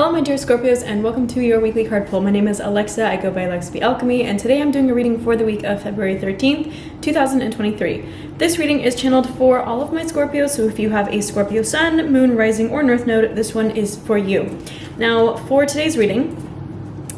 Hello my dear Scorpios, and welcome to your weekly card pull. My name is Alexa, I go by Alexa B Alchemy, and today I'm doing a reading for the week of February 13th, 2023. This reading is channeled for all of my Scorpios, so if you have a Scorpio Sun, Moon, Rising, or North Node, this one is for you. Now, for today's reading,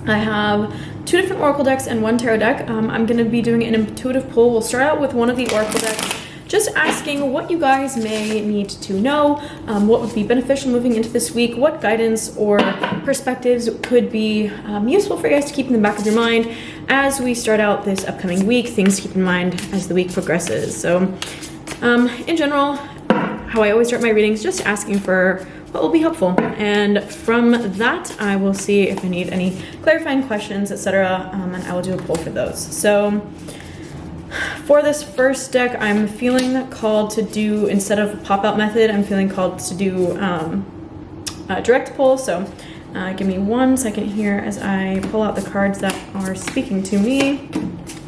I have two different Oracle decks and one Tarot deck. I'm going to be doing an intuitive pull. We'll start out with one of the Oracle decks, just asking what you guys may need to know, what would be beneficial moving into this week, what guidance or perspectives could be useful for you guys to keep in the back of your mind as we start out this upcoming week, things to keep in mind as the week progresses. So in general, how I always start my readings, just asking for what will be helpful, and from that I will see if I need any clarifying questions, etc., and I will do a pull for those. So for this first deck, I'm feeling called to do, instead of pop-out method, I'm feeling called to do a direct pull. So give me 1 second here as I pull out the cards that are speaking to me.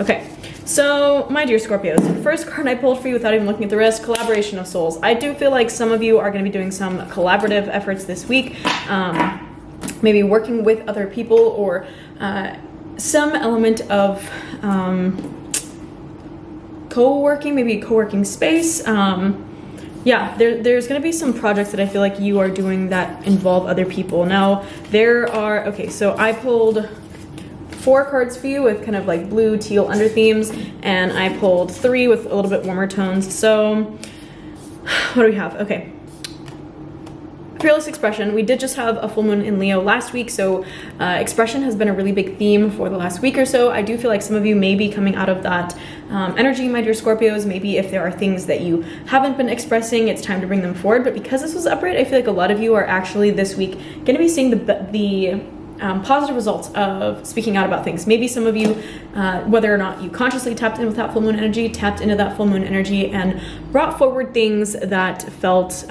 Okay, so my dear Scorpios, the first card I pulled for you without even looking at the rest, Collaboration of Souls. I do feel like some of you are going to be doing some collaborative efforts this week, maybe working with other people or some element of co-working, maybe a co-working space. Yeah, there's going to be some projects that I feel like you are doing that involve other people. Now, there are, okay, so I pulled 4 cards for you with kind of like blue, teal under themes, and I pulled 3 with a little bit warmer tones. So, what do we have? Okay. Fearless expression. We did just have a full moon in Leo last week, so expression has been a really big theme for the last week or so. I do feel like some of you may be coming out of that energy, my dear Scorpios. Maybe if there are things that you haven't been expressing, it's time to bring them forward. But because this was upright, I feel like a lot of you are actually this week going to be seeing the positive results of speaking out about things. Maybe some of you, whether or not you consciously tapped in with that full moon energy, tapped into that full moon energy and brought forward things that felt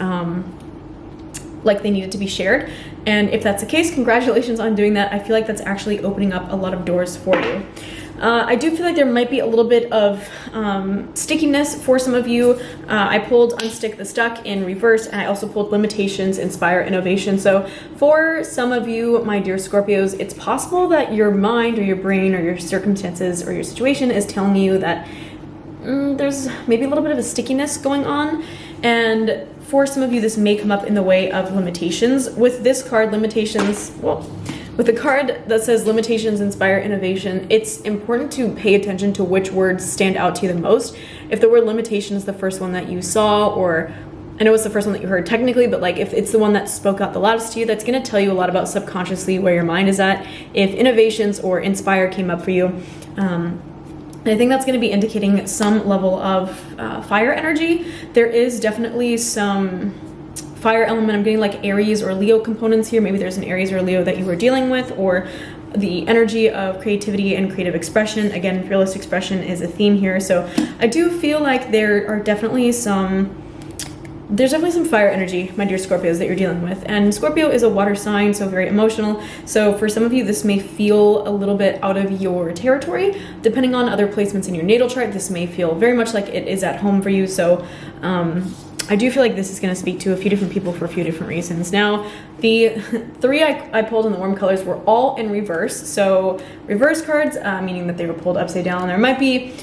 like they needed to be shared. And if that's the case, congratulations on doing that. I feel like that's actually opening up a lot of doors for you. I do feel like there might be a little bit of stickiness for some of you. I pulled Unstick the Stuck in reverse, and I also pulled Limitations, Inspire, Innovation. So for some of you, my dear Scorpios, it's possible that your mind or your brain or your circumstances or your situation is telling you that there's maybe a little bit of a stickiness going on. And for some of you, this may come up in the way of limitations. With this card, limitations, well, with the card that says Limitations, Inspire, Innovation, it's important to pay attention to which words stand out to you the most. If the word limitation is the first one that you saw, or I know it's the first one that you heard technically, but like if it's the one that spoke out the loudest to you, that's going to tell you a lot about subconsciously where your mind is at. If innovations or inspire came up for you, I think that's going to be indicating some level of fire energy. There is definitely some fire element. I'm getting like Aries or Leo components here. Maybe there's an Aries or Leo that you were dealing with, or the energy of creativity and creative expression. Again, fearless expression is a theme here. So I do feel like there's definitely some fire energy, my dear Scorpios, that you're dealing with. And Scorpio is a water sign, so very emotional. So for some of you, this may feel a little bit out of your territory. Depending on other placements in your natal chart, this may feel very much like it is at home for you. So I do feel like this is going to speak to a few different people for a few different reasons. Now, the 3 I pulled in the warm colors were all in reverse. So reverse cards, meaning that they were pulled upside down. There might be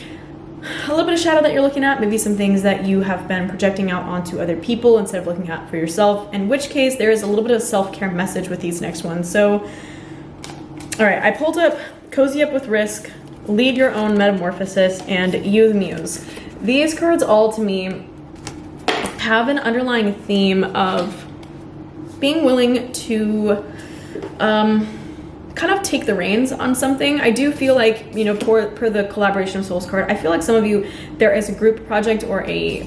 a little bit of shadow that you're looking at, maybe some things that you have been projecting out onto other people instead of looking at for yourself, in which case there is a little bit of self-care message with these next ones. So, all right, I pulled up Cozy Up with Risk, Lead Your Own Metamorphosis, and You the Muse. These cards all, to me, have an underlying theme of being willing to kind of take the reins on something. I do feel like, you know, per the Collaboration of Souls card, I feel like some of you, there is a group project or a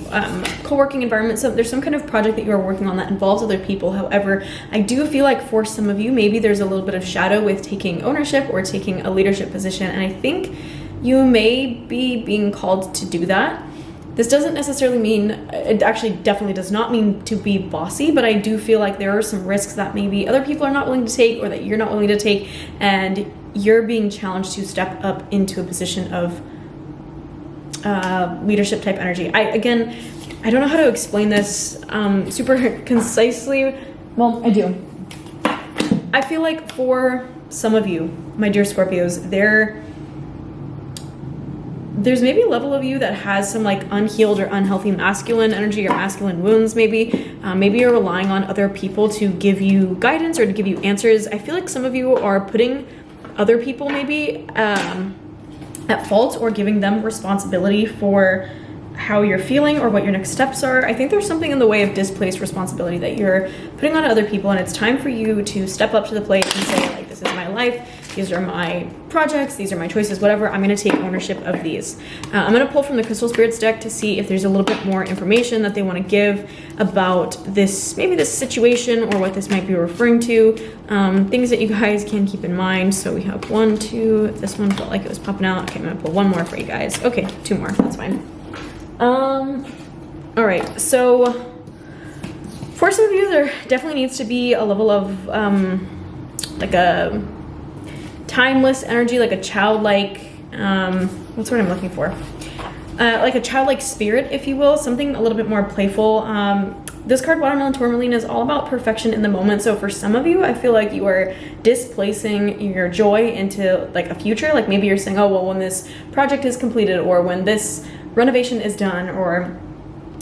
co-working environment. So there's some kind of project that you are working on that involves other people. However, I do feel like for some of you, maybe there's a little bit of shadow with taking ownership or taking a leadership position. And I think you may be being called to do that. This doesn't necessarily mean, it actually definitely does not mean to be bossy, but I do feel like there are some risks that maybe other people are not willing to take, or that you're not willing to take, and you're being challenged to step up into a position of leadership type energy. I don't know how to explain this super concisely. Well, I do. I feel like for some of you, my dear Scorpios, there's maybe a level of you that has some like unhealed or unhealthy masculine energy or masculine wounds maybe. Maybe you're relying on other people to give you guidance or to give you answers. I feel like some of you are putting other people maybe at fault or giving them responsibility for how you're feeling or what your next steps are. I think there's something in the way of displaced responsibility that you're putting on other people, and it's time for you to step up to the plate and say, like, this is my life, these are my projects, these are my choices, whatever, I'm gonna take ownership of these. I'm gonna pull from the Crystal Spirits deck to see if there's a little bit more information that they wanna give about this, maybe this situation or what this might be referring to, things that you guys can keep in mind. So we have 1, 2, this one felt like it was popping out. Okay, I'm gonna pull one more for you guys. Okay, 2 more, that's fine. All right, so for some of you, there definitely needs to be a level of, like a timeless energy, like a childlike, what's the word I'm looking for? Like a childlike spirit, if you will, something a little bit more playful. This card, Watermelon Tourmaline, is all about perfection in the moment. So for some of you, I feel like you are displacing your joy into like a future. Like maybe you're saying, oh, well, when this project is completed, or when this renovation is done, or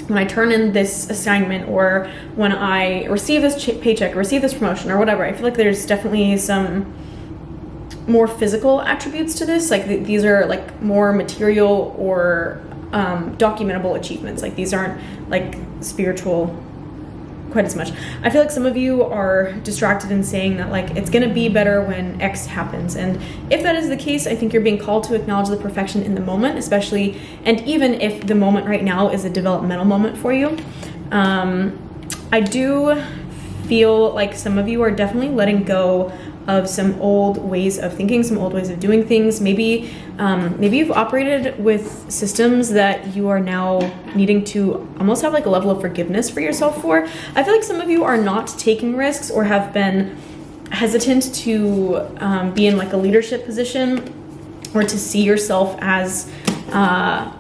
when I turn in this assignment, or when I receive this paycheck, or receive this promotion, or whatever. I feel like there's definitely some more physical attributes to this. Like these are like more material or documentable achievements. Like these aren't like spiritual quite as much. I feel like some of you are distracted in saying that like it's gonna be better when X happens, and if that is the case, I think you're being called to acknowledge the perfection in the moment, especially, and even if the moment right now is a developmental moment for you. I do feel like some of you are definitely letting go of some old ways of thinking, some old ways of doing things. Maybe you've operated with systems that you are now needing to almost have like a level of forgiveness for yourself for. I feel like some of you are not taking risks or have been hesitant to be in like a leadership position, or to see yourself as a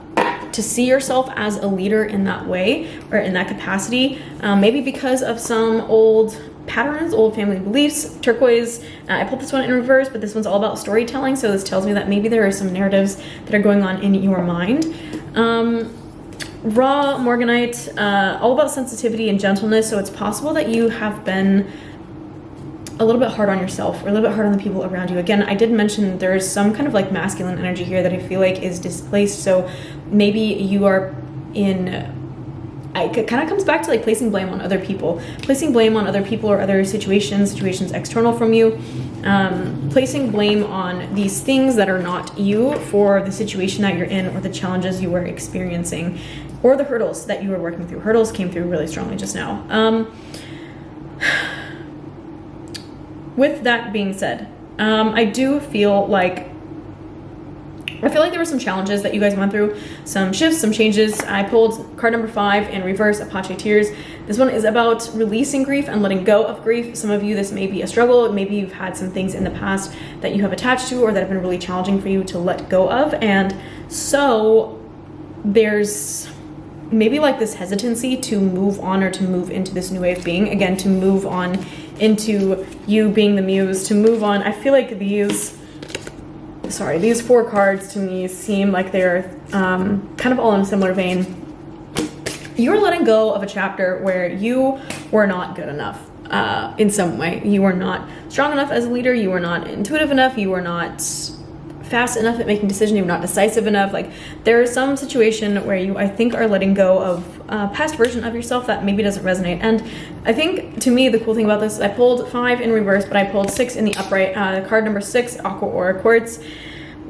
leader in that way or in that capacity. Maybe because of some old patterns, old family beliefs. Turquoise, I pulled this one in reverse, but this one's all about storytelling, so this tells me that maybe there are some narratives that are going on in your mind. Raw Morganite, all about sensitivity and gentleness, so it's possible that you have been a little bit hard on yourself or a little bit hard on the people around you. Again, I did mention there's some kind of like masculine energy here that I feel like is displaced, so maybe you are in... It kind of comes back to like placing blame on other people or other situations external from you, placing blame on these things that are not you for the situation that you're in, or the challenges you were experiencing, or the hurdles that you were working through. Hurdles came through really strongly just now. With that being said, I do feel like there were some challenges that you guys went through, some shifts, some changes. I pulled card number 5 in reverse, Apache Tears. This one is about releasing grief and letting go of grief. Some of you, this may be a struggle. Maybe you've had some things in the past that you have attached to or that have been really challenging for you to let go of. And so there's maybe like this hesitancy to move on or to move into this new way of being. Again, to move on into you being the muse, to move on. I feel like these 4 cards to me seem like they're kind of all in a similar vein. You're letting go of a chapter where you were not good enough in some way. You were not strong enough as a leader. You were not intuitive enough. You were not fast enough at making decisions. You were not decisive enough. Like there is some situation where you, I think, are letting go of a past version of yourself that maybe doesn't resonate. And I think to me, the cool thing about this is I pulled 5 in reverse, but I pulled 6 in the upright. Card number 6, Aqua Aura Quartz.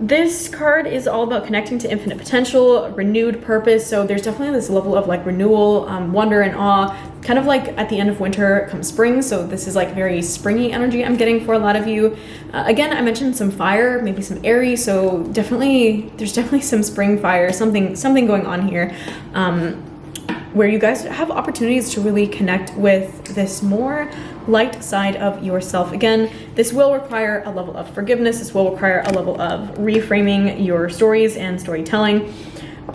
This card is all about connecting to infinite potential, renewed purpose. So there's definitely this level of like renewal, wonder and awe, kind of like at the end of winter comes spring. So this is like very springy energy I'm getting for a lot of you. Again, I mentioned some fire, maybe some airy. So there's definitely some spring fire, something going on here. Where you guys have opportunities to really connect with this more light side of yourself. Again, this will require a level of forgiveness. This will require a level of reframing your stories and storytelling.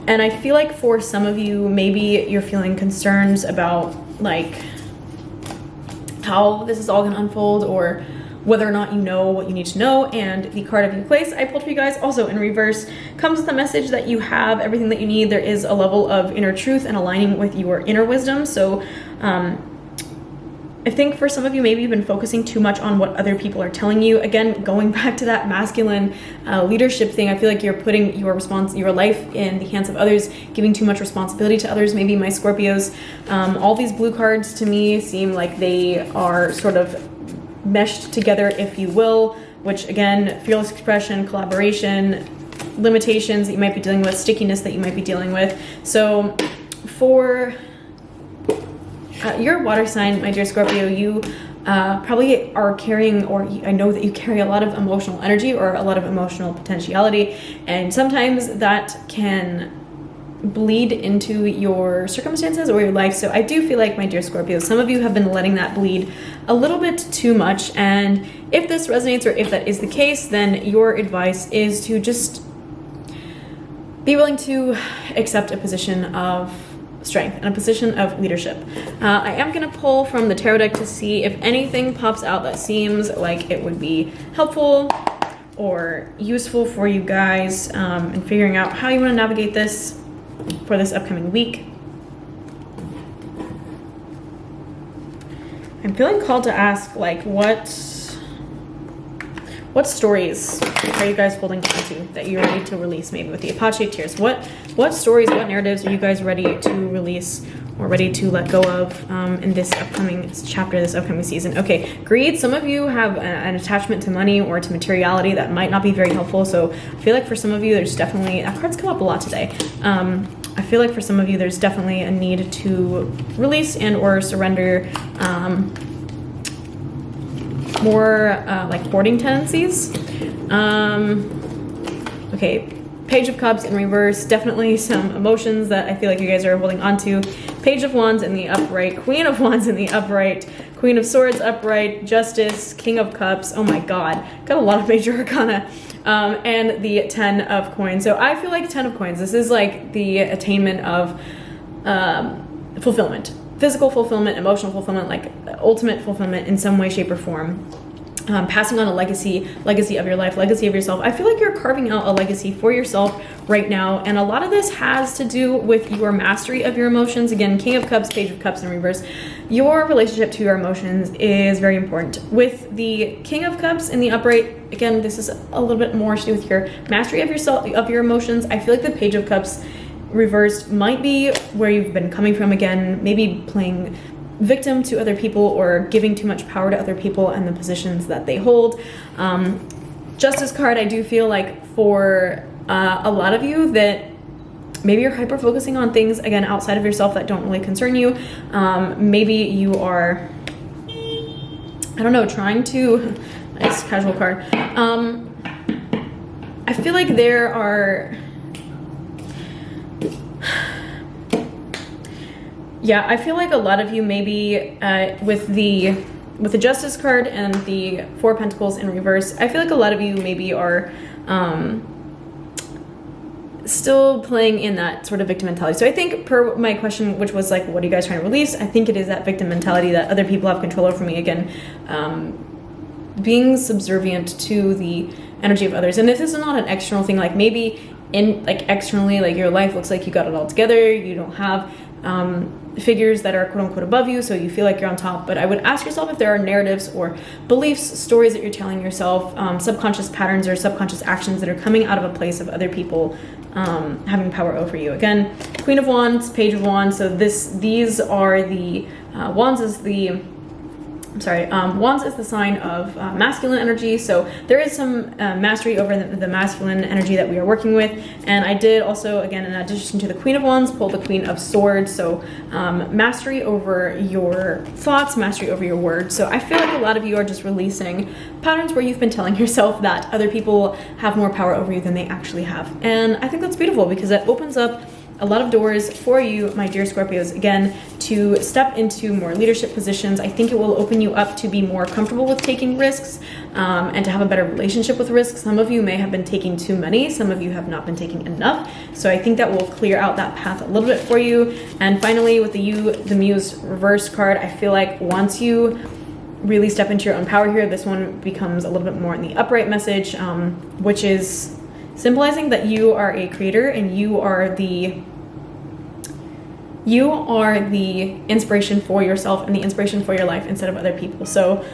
And I feel like for some of you, maybe you're feeling concerns about like how this is all gonna unfold, or whether or not you know what you need to know. And the card of your place I pulled for you guys, also in reverse, comes with a message that you have everything that you need. There is a level of inner truth and aligning with your inner wisdom. So I think for some of you, maybe you've been focusing too much on what other people are telling you. Again, going back to that masculine leadership thing, I feel like you're putting your life in the hands of others, giving too much responsibility to others. Maybe my Scorpios, all these blue cards to me seem like they are sort of meshed together, if you will, which again, fearless expression, collaboration, limitations that you might be dealing with, stickiness that you might be dealing with. So for your water sign, my dear Scorpio, you probably are carrying, or I know that you carry a lot of emotional energy or a lot of emotional potentiality, and sometimes that can bleed into your circumstances or your life. So I do feel like, my dear Scorpio, some of you have been letting that bleed a little bit too much, and if this resonates or if that is the case, then your advice is to just be willing to accept a position of strength and a position of leadership. I am going to pull from the tarot deck to see if anything pops out that seems like it would be helpful or useful for you guys in figuring out how you want to navigate this for this upcoming week. I'm feeling called to ask, like, what stories are you guys holding on to that you're ready to release? Maybe with the Apache of Tears, what stories, what narratives are you guys ready to release or ready to let go of in this upcoming chapter, this upcoming season? Okay, greed. Some of you have an attachment to money or to materiality that might not be very helpful. So I feel like for some of you, there's definitely, that card's come up a lot today. I feel like for some of you, there's definitely a need to release and or surrender more like hoarding tendencies. Okay, Page of Cups in reverse, definitely some emotions that I feel like you guys are holding on to. Page of Wands in the upright, Queen of Wands in the upright, Queen of Swords upright, Justice, King of Cups. Oh my God, got a lot of major arcana. And the 10 of Coins. So I feel like 10 of Coins, this is like the attainment of fulfillment. Physical fulfillment, emotional fulfillment, like ultimate fulfillment in some way, shape, or form. Passing on a legacy of your life, legacy of yourself. I feel like you're carving out a legacy for yourself right now, and a lot of this has to do with your mastery of your emotions. Again, King of Cups, Page of Cups in reverse. Your relationship to your emotions is very important. With the King of Cups in the upright, again, this is a little bit more to do with your mastery of yourself, of your emotions. I feel like the Page of Cups reversed might be where you've been coming from. Again, maybe playing victim to other people or giving too much power to other people and the positions that they hold. Justice card, I do feel like for a lot of you that maybe you're hyper focusing on things, again, outside of yourself that don't really concern you. Maybe you are, I don't know, trying to, nice casual card. I feel like there are, yeah, I feel like a lot of you maybe with the Justice card and the Four of Pentacles in reverse, I feel like a lot of you maybe are still playing in that sort of victim mentality. So I think per my question, which was like, what are you guys trying to release? I think it is that victim mentality that other people have control over me. Again, being subservient to the energy of others. And this is not an external thing, like maybe in like externally, like your life looks like you got it all together, you don't have figures that are quote unquote above you, so you feel like you're on top. But I would ask yourself if there are narratives or beliefs, stories that you're telling yourself, subconscious patterns or subconscious actions that are coming out of a place of other people having power over you. Again, Queen of Wands, Page of Wands. So these are the Wands is the Wands is the sign of masculine energy, so there is some mastery over the masculine energy that we are working with. And I did also, again, in addition to the Queen of Wands, pull the Queen of Swords, so mastery over your thoughts, mastery over your words. So I feel like a lot of you are just releasing patterns where you've been telling yourself that other people have more power over you than they actually have. And I think that's beautiful because it opens up a lot of doors for you, my dear Scorpios, again, to step into more leadership positions. I think it will open you up to be more comfortable with taking risks and to have a better relationship with risks. Some of you may have been taking too many, some of you have not been taking enough. So I think that will clear out that path a little bit for you. And finally, with the Muse reverse card, I feel like once you really step into your own power here. This one becomes a little bit more in the upright message, which is symbolizing that you are a creator and you are the inspiration for yourself and the inspiration for your life instead of other people. So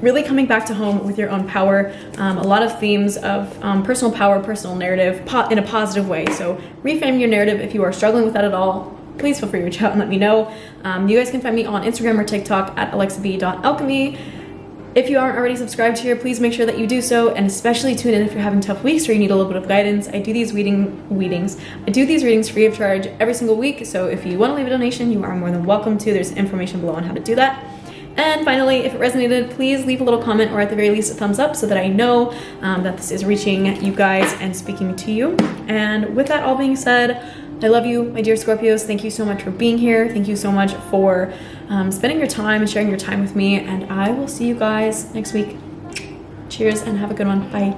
really coming back to home with your own power. A lot of themes of personal power, personal narrative in a positive way. So reframe your narrative. If you are struggling with that at all, please feel free to reach out and let me know. You guys can find me on Instagram or TikTok at alexab.alchemy. If you aren't already subscribed here, please make sure that you do so, and especially tune in if you're having tough weeks or you need a little bit of guidance. I do these readings free of charge every single week, so if you want to leave a donation, you are more than welcome to. There's information below on how to do that. And finally, if it resonated, please leave a little comment, or at the very least a thumbs up, so that I know that this is reaching you guys and speaking to you. And with that all being said, I love you, my dear Scorpios. Thank you so much for being here. Thank you so much for spending your time and sharing your time with me. And I will see you guys next week. Cheers and have a good one. Bye.